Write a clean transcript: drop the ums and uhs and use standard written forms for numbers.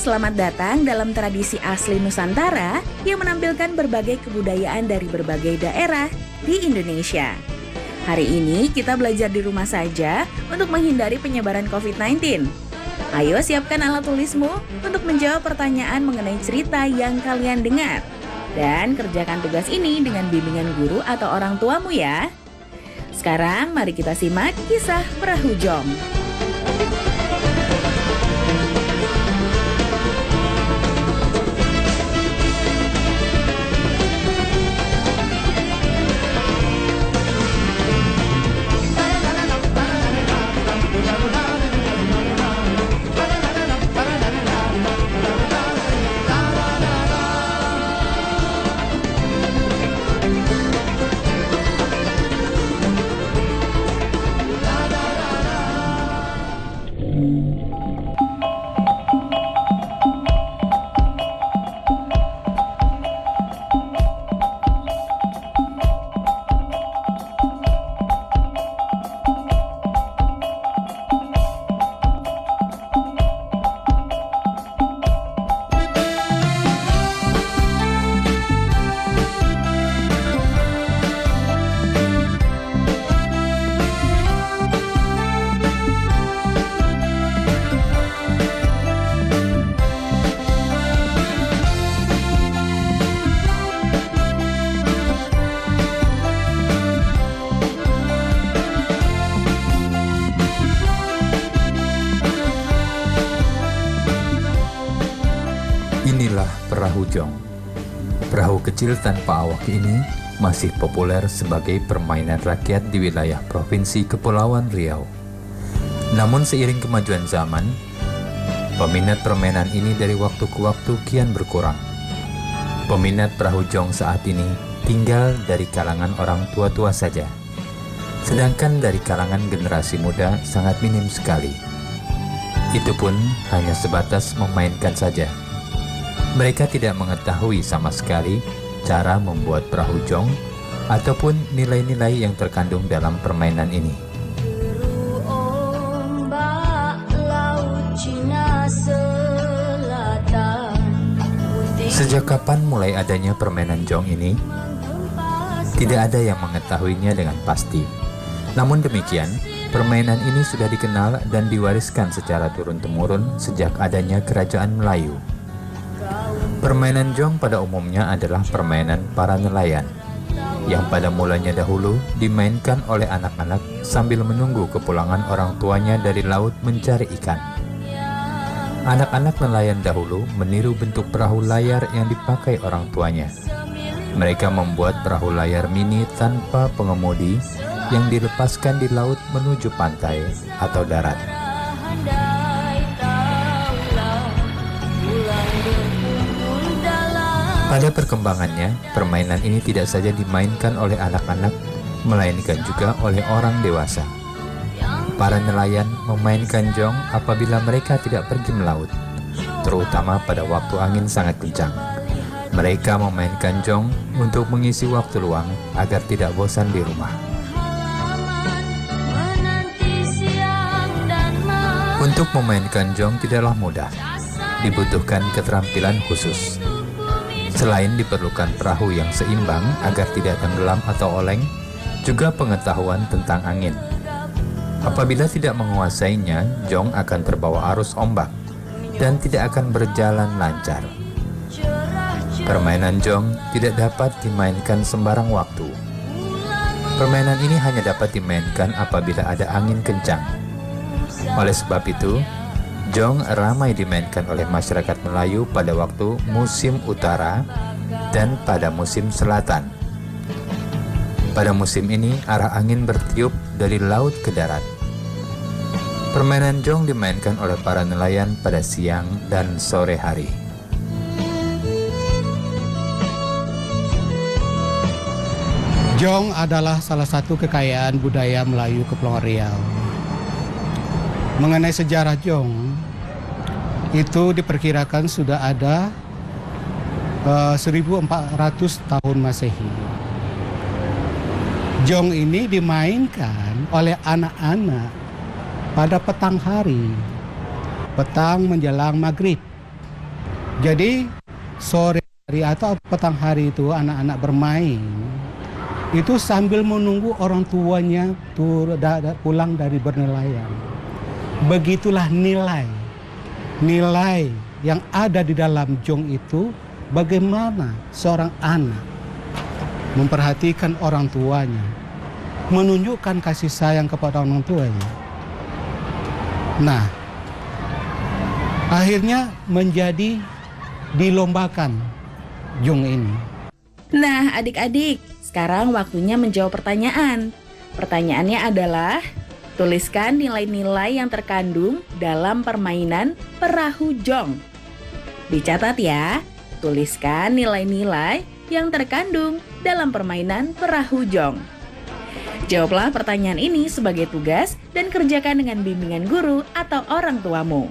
selamat datang dalam tradisi asli Nusantara yang menampilkan berbagai kebudayaan dari berbagai daerah di Indonesia. Hari ini kita belajar di rumah saja untuk menghindari penyebaran COVID-19. Ayo siapkan alat tulismu untuk menjawab pertanyaan mengenai cerita yang kalian dengar. Dan kerjakan tugas ini dengan bimbingan guru atau orang tuamu ya. Sekarang mari kita simak kisah Perahu Jong. Inilah perahu jong. Perahu kecil tanpa awak ini masih populer sebagai permainan rakyat di wilayah Provinsi Kepulauan Riau. Namun seiring kemajuan zaman, peminat permainan ini dari waktu ke waktu kian berkurang. Peminat perahu jong saat ini tinggal dari kalangan orang tua-tua saja. Sedangkan dari kalangan generasi muda sangat minim sekali. Itu pun hanya sebatas memainkan saja. Mereka tidak mengetahui sama sekali cara membuat perahu jong ataupun nilai-nilai yang terkandung dalam permainan ini. Sejak kapan mulai adanya permainan jong ini? Tidak ada yang mengetahuinya dengan pasti. Namun demikian, permainan ini sudah dikenal dan diwariskan secara turun-temurun sejak adanya Kerajaan Melayu. Permainan jong pada umumnya adalah permainan para nelayan, yang pada mulanya dahulu dimainkan oleh anak-anak sambil menunggu kepulangan orang tuanya dari laut mencari ikan. Anak-anak nelayan dahulu meniru bentuk perahu layar yang dipakai orang tuanya. Mereka membuat perahu layar mini tanpa pengemudi yang dilepaskan di laut menuju pantai atau darat. Pada perkembangannya, permainan ini tidak saja dimainkan oleh anak-anak, melainkan juga oleh orang dewasa. Para nelayan memainkan jong apabila mereka tidak pergi melaut, terutama pada waktu angin sangat kencang. Mereka memainkan jong untuk mengisi waktu luang agar tidak bosan di rumah. Untuk memainkan jong tidaklah mudah, dibutuhkan keterampilan khusus. Selain diperlukan perahu yang seimbang agar tidak tenggelam atau oleng, juga pengetahuan tentang angin. Apabila tidak menguasainya, jong akan terbawa arus ombak dan tidak akan berjalan lancar. Permainan jong tidak dapat dimainkan sembarang waktu. Permainan ini hanya dapat dimainkan apabila ada angin kencang. Oleh sebab itu, jong ramai dimainkan oleh masyarakat Melayu pada waktu musim utara dan pada musim selatan. Pada musim ini, arah angin bertiup dari laut ke darat. Permainan jong dimainkan oleh para nelayan pada siang dan sore hari. Jong adalah salah satu kekayaan budaya Melayu Kepulauan Riau. Mengenai sejarah jong, itu diperkirakan sudah ada 1400 tahun Masehi. Jong ini dimainkan oleh anak-anak pada petang hari, petang menjelang maghrib. Jadi sore hari atau petang hari itu anak-anak bermain itu sambil menunggu orang tuanya pulang dari bernelayan. Begitulah nilai yang ada di dalam jong itu, bagaimana seorang anak memperhatikan orang tuanya, menunjukkan kasih sayang kepada orang tuanya. Nah, akhirnya menjadi dilombakan jong ini. Nah, adik-adik, sekarang waktunya menjawab pertanyaan. Pertanyaannya adalah, tuliskan nilai-nilai yang terkandung dalam permainan perahu jong. Dicatat ya, tuliskan nilai-nilai yang terkandung dalam permainan perahu jong. Jawablah pertanyaan ini sebagai tugas dan kerjakan dengan bimbingan guru atau orang tuamu.